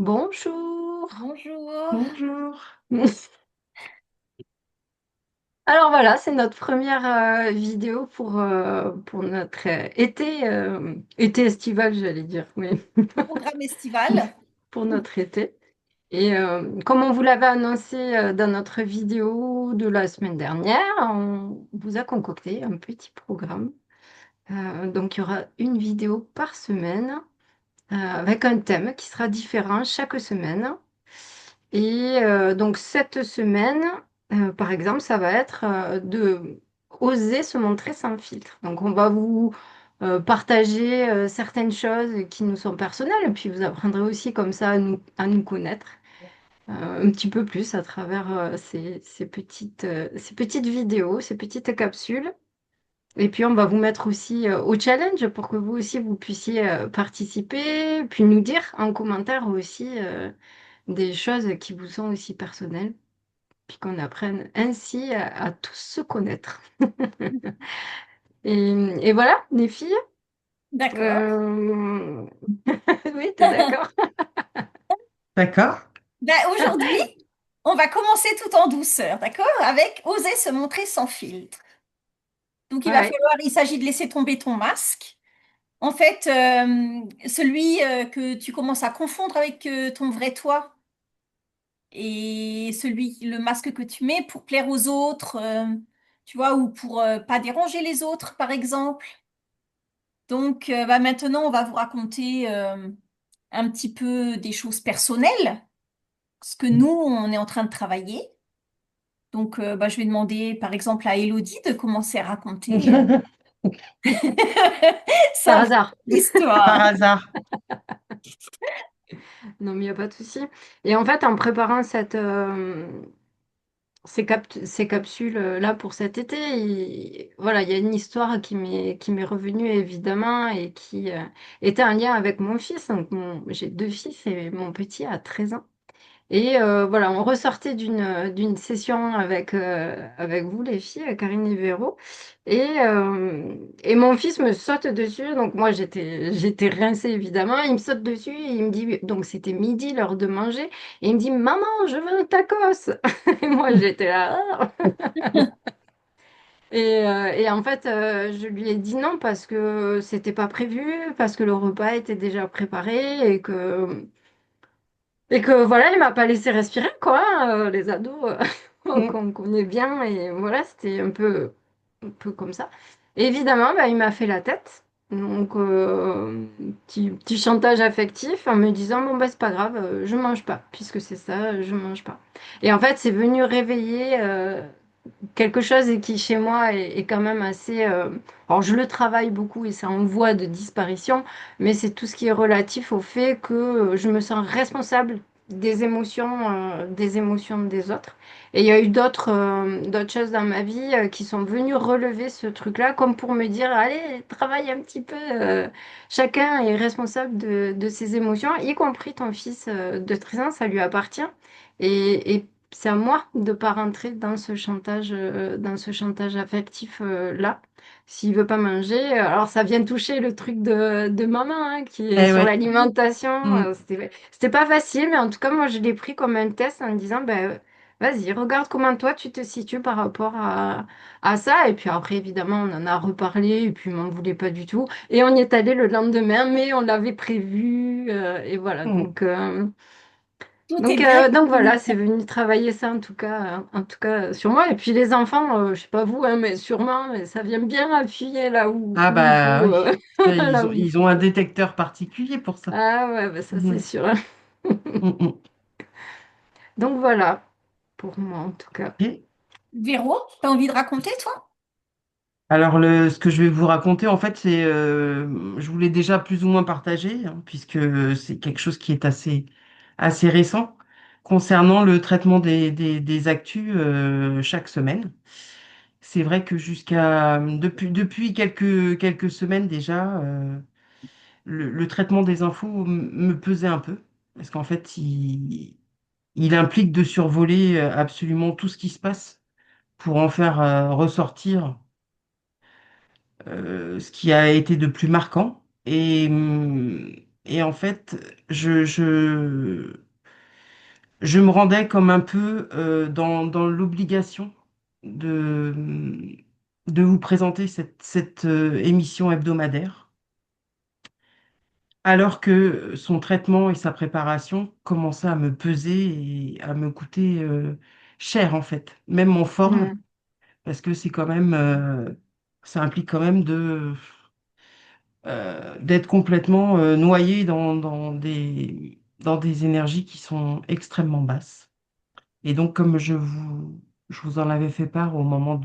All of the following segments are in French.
Bonjour. Bonjour. Bonjour. Alors voilà, c'est notre première vidéo pour notre été estival, j'allais dire, mais Programme estival. pour notre été. Et comme on vous l'avait annoncé dans notre vidéo de la semaine dernière, on vous a concocté un petit programme. Donc il y aura une vidéo par semaine avec un thème qui sera différent chaque semaine. Et donc cette semaine, par exemple, ça va être de oser se montrer sans filtre. Donc on va vous partager certaines choses qui nous sont personnelles, et puis vous apprendrez aussi comme ça à nous connaître un petit peu plus à travers ces petites vidéos, ces petites capsules. Et puis on va vous mettre aussi au challenge pour que vous aussi vous puissiez participer, puis nous dire en commentaire aussi des choses qui vous sont aussi personnelles, puis qu'on apprenne ainsi à tous se connaître. Et voilà, les filles. D'accord. euh, Oui, t'es d'accord? D'accord. Aujourd'hui, on va commencer tout en douceur, d'accord? Avec oser se montrer sans filtre. Donc, Ouais. il s'agit de laisser tomber ton masque. En fait, celui que tu commences à confondre avec ton vrai toi et le masque que tu mets pour plaire aux autres, tu vois, ou pour pas déranger les autres, par exemple. Donc, maintenant, on va vous raconter un petit peu des choses personnelles, ce que nous, on est en train de travailler. Donc, je vais demander, par exemple, à Elodie de commencer à raconter Par sa hasard. histoire. Par hasard. Non, mais il n'y a pas de souci. Et en fait, en préparant ces capsules là pour cet été, voilà, il y a une histoire qui m'est revenue évidemment et qui était en lien avec mon fils. Donc, j'ai deux fils et mon petit a 13 ans. Et voilà, on ressortait d'une session avec vous, les filles, Karine et Véro. Et mon fils me saute dessus. Donc moi, j'étais rincée, évidemment. Il me saute dessus et il me dit, donc c'était midi, l'heure de manger. Et il me dit, maman, je veux un tacos. Et moi, j'étais là. Ah. Et en fait, je lui ai dit non parce que c'était pas prévu, parce que le repas était déjà préparé et que voilà, il m'a pas laissé respirer, quoi. Les ados, Mm. qu'on connaît bien. Et voilà, c'était un peu comme ça. Et évidemment, bah, il m'a fait la tête. Donc, petit chantage affectif en me disant, bon, bah, c'est pas grave, je mange pas. Puisque c'est ça, je mange pas. Et en fait, c'est venu réveiller quelque chose qui, chez moi, est quand même assez... alors, je le travaille beaucoup et c'est en voie de disparition, mais c'est tout ce qui est relatif au fait que je me sens responsable des émotions des autres. Et il y a eu d'autres choses dans ma vie qui sont venues relever ce truc-là, comme pour me dire, allez, travaille un petit peu. Chacun est responsable de ses émotions, y compris ton fils de 13 ans, ça lui appartient. Et c'est à moi de pas rentrer dans ce chantage affectif là. S'il veut pas manger, alors ça vient toucher le truc de maman hein, qui est Eh sur ouais. l'alimentation. Mm. C'était pas facile, mais en tout cas moi je l'ai pris comme un test en me disant ben vas-y regarde comment toi tu te situes par rapport à ça. Et puis après évidemment on en a reparlé et puis il m'en voulait pas du tout. Et on y est allé le lendemain, mais on l'avait prévu et voilà Mm. donc. Tout est Donc, bien euh, qui donc finit voilà, c'est bien. venu travailler ça en tout cas sur moi. Et puis les enfants, je sais pas vous, hein, mais sûrement, mais ça vient bien appuyer là où, Ah où il bah faut, oui. Ça, là Ils ont, où il ils ont faut. un détecteur particulier pour ça. Ah ouais, bah ça c'est Mm. sûr. Mm, mm. Donc voilà, pour moi en tout cas. Ok. Véro, t'as envie de raconter, toi? Mm. Alors, ce que je vais vous raconter, en fait, je vous l'ai déjà plus ou moins partagé, hein, puisque c'est quelque chose qui est assez récent concernant le traitement des actus chaque semaine. C'est vrai que depuis quelques semaines déjà, le traitement des infos me pesait un peu, parce qu'en fait, il implique de survoler absolument tout ce qui se passe pour en faire ressortir ce qui a été de plus marquant. Et Et en fait, je, je, je me rendais comme un peu dans l'obligation de, de vous présenter cette émission hebdomadaire, alors que son traitement et sa préparation commençaient à me peser et à me coûter cher, en fait, même en forme, Mm. parce que c'est quand même, ça implique quand même d'être complètement noyé dans des énergies qui sont extrêmement basses. Et donc, comme je vous en avais fait part au moment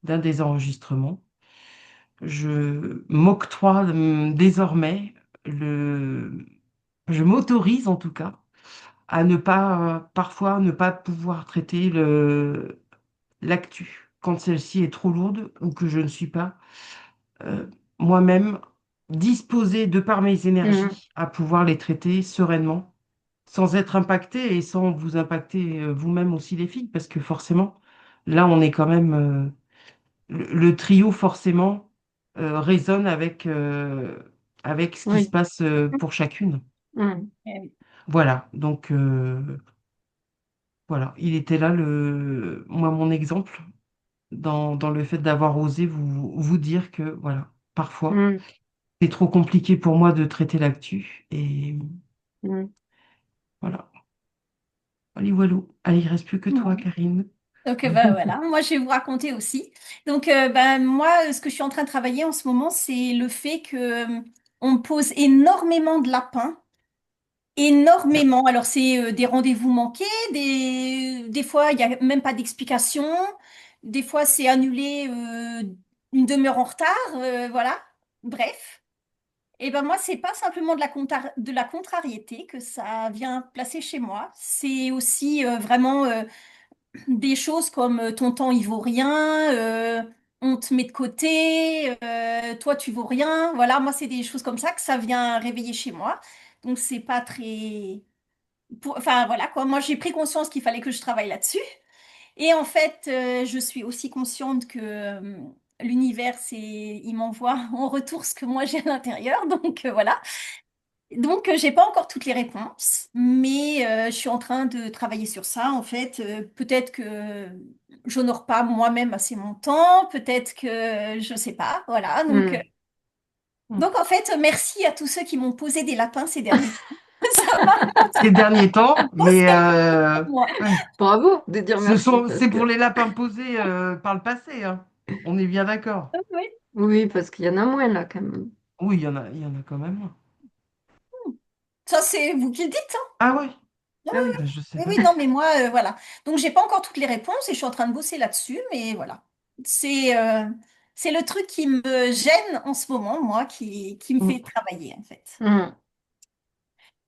d'un des enregistrements, je m'octroie désormais je m'autorise en tout cas à ne pas, parfois, ne pas pouvoir traiter l'actu quand celle-ci est trop lourde ou que je ne suis pas euh, moi-même disposée de par mes Mm. énergies à pouvoir les traiter sereinement, sans être impacté et sans vous impacter vous-même aussi les filles, parce que forcément, là, on est quand même le trio forcément résonne avec ce qui se Oui. passe pour chacune. Mm. Eh oui. Voilà, donc voilà, il était là moi mon exemple dans le fait d'avoir osé vous dire que voilà, parfois Mm. c'est trop compliqué pour moi de traiter l'actu et Mm. voilà. Allez, walou. Allez, il reste plus que toi, Ouais. Karine. Donc, bah, voilà, moi je vais vous raconter aussi. Donc, bah, moi, ce que je suis en train de travailler en ce moment, c'est le fait que on me pose énormément de lapins. Énormément. Alors, c'est des rendez-vous manqués, des fois, il n'y a même pas d'explication. Des fois, c'est annulé une demi-heure en retard. Voilà. Bref. Et ben moi, c'est pas simplement de la contrariété que ça vient placer chez moi. C'est aussi vraiment des choses comme ton temps, il vaut rien, on te met de côté, toi, tu vaux rien. Voilà, moi, c'est des choses comme ça que ça vient réveiller chez moi. Donc, c'est pas très enfin voilà quoi, moi j'ai pris conscience qu'il fallait que je travaille là-dessus. Et en fait, je suis aussi consciente que l'univers, il m'envoie en retour ce que moi j'ai à l'intérieur. Donc voilà. Donc j'ai pas encore toutes les réponses, mais je suis en train de travailler sur ça. En fait, peut-être que j'honore pas moi-même assez mon temps, peut-être que je sais pas. Voilà. Mm. Mm. Donc en fait, merci à tous ceux qui m'ont posé des lapins ces derniers temps. Ça m'a Ces derniers temps, mais pensé à moi. ouais, Bravo de dire merci parce c'est que pour les lapins posés par le passé, hein. On est bien d'accord. Oui. oui, parce qu'il y en a moins là quand même. Oui, il y en a quand même. Ça, c'est vous qui le dites, hein? Ah oui, Oui, ah oui, bah, je sais oui, pas. oui, non, mais moi, voilà. Donc, j'ai pas encore toutes les réponses et je suis en train de bosser là-dessus, mais voilà. C'est c'est le truc qui me gêne en ce moment, moi, qui me Mm. fait travailler, en fait. Mm.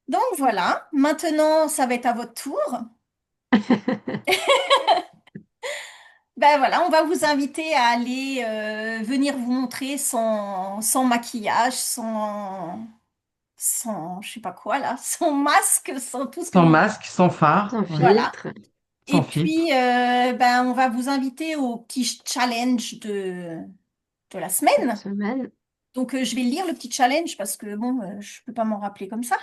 Donc, voilà. Maintenant, ça va être à votre tour. Ben voilà, on va vous inviter à aller venir vous montrer sans maquillage, je sais pas quoi là, sans masque, sans tout ce que Sans vous... masque, sans phare, Sans ouais, Voilà. filtre Et sans filtre. puis, ben, on va vous inviter au petit challenge de la cette semaine. semaine. Donc, je vais lire le petit challenge parce que, bon, je peux pas m'en rappeler comme ça.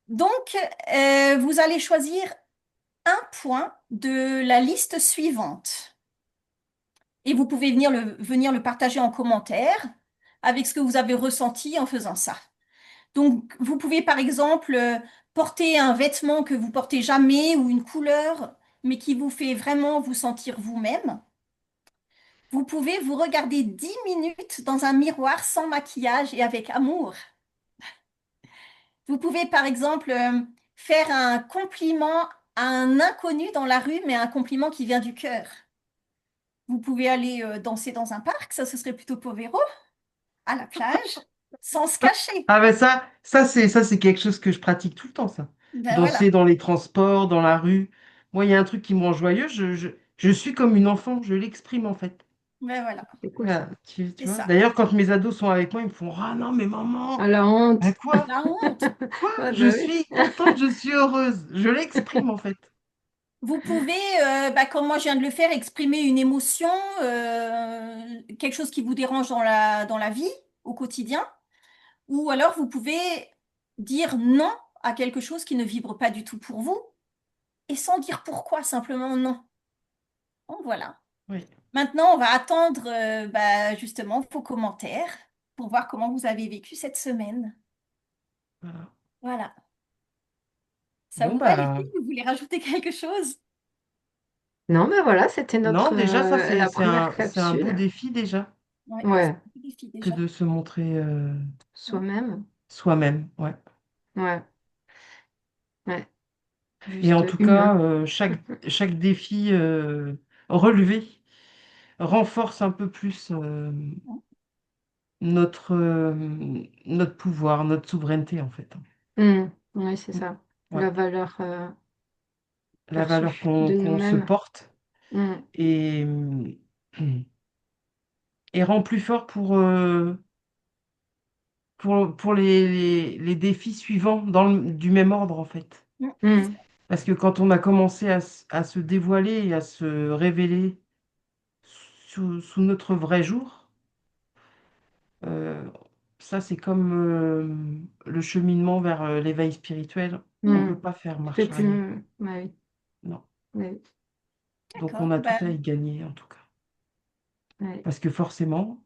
Donc, vous allez choisir un point de la liste suivante. Et vous pouvez venir le partager en commentaire avec ce que vous avez ressenti en faisant ça. Donc, vous pouvez, par exemple, porter un vêtement que vous portez jamais ou une couleur, mais qui vous fait vraiment vous sentir vous-même. Vous pouvez vous regarder 10 minutes dans un miroir sans maquillage et avec amour. Vous pouvez, par exemple, faire un compliment à un inconnu dans la rue, mais un compliment qui vient du cœur. Vous pouvez aller danser dans un parc, ça ce serait plutôt pour Véro, à la plage, sans se cacher. Ah ben ça c'est quelque chose que je pratique tout le temps, ça. Ben Danser voilà, dans les transports, dans la rue. Moi, il y a un truc qui me rend joyeux, je suis comme une enfant, je l'exprime en fait. ben voilà, C'est cool ça. Voilà, tu c'est vois. ça. D'ailleurs, quand mes ados sont avec moi, ils me font: Ah non, mais maman, À la à honte. quoi? La honte. Quoi? Ouais, Je bah oui. suis contente, je suis heureuse. Je l'exprime en fait. Vous pouvez, comme moi je viens de le faire, exprimer une émotion, quelque chose qui vous dérange dans la vie, au quotidien. Ou alors vous pouvez dire non à quelque chose qui ne vibre pas du tout pour vous et sans dire pourquoi, simplement non. Donc voilà. Oui, Maintenant, on va attendre justement vos commentaires pour voir comment vous avez vécu cette semaine. voilà. Voilà. Ça Bon, vous va, les filles? bah, Vous voulez rajouter quelque chose? Non, mais voilà, c'était non, notre déjà, ça, la première c'est un beau capsule. défi déjà Oui, c'est Ouais, un défi que déjà. de se montrer soi-même. soi-même. Ouais. Ouais, ouais, Et en juste tout humain. cas, chaque défi relevé renforce un peu plus notre pouvoir, notre souveraineté, en fait. Oui, c'est Mm. ça. Ouais. La valeur La valeur perçue de qu'on se nous-mêmes. porte Mm, et, et rend plus fort pour les défis suivants du même ordre, en fait. C'est mm, ça. Parce que quand on a commencé à se dévoiler et à se révéler sous notre vrai jour, euh, ça c'est comme le cheminement vers l'éveil spirituel. On ne mm. peut pas faire Tu fais marche arrière. plus. Ouais, Non. oui, Donc on D'accord. a tout à y gagner en tout cas. oui, oui. Parce que forcément,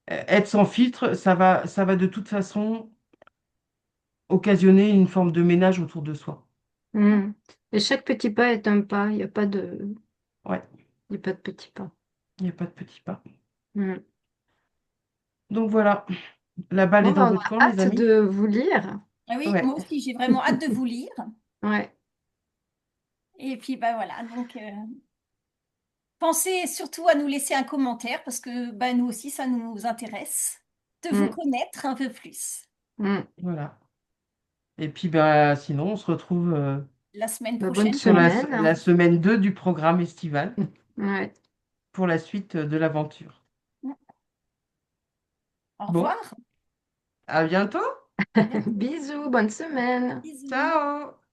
être sans filtre, ça va de toute façon occasionner une forme de ménage autour de soi. Mm. Et chaque petit pas est un pas. Ouais, Il y a pas de petit pas. il n'y a pas de petits pas. Mm. Donc voilà, la balle Bon, est ben, dans on votre a camp, les hâte amis. de vous lire. Ah oui, Ouais, moi aussi, j'ai vraiment hâte de vous lire. Ouais. Et puis, bah voilà. Donc, pensez surtout à nous laisser un commentaire parce que bah, nous aussi, ça nous intéresse de vous Mm, connaître un peu plus mm. voilà. Et puis bah, sinon, on se retrouve la semaine Bah, bonne prochaine sur pour un semaine. la semaine 2 du programme estival Ouais. pour la suite de l'aventure. au Bon, revoir. à bientôt. À bientôt. Bisous, bonne semaine. Bisous. Ciao!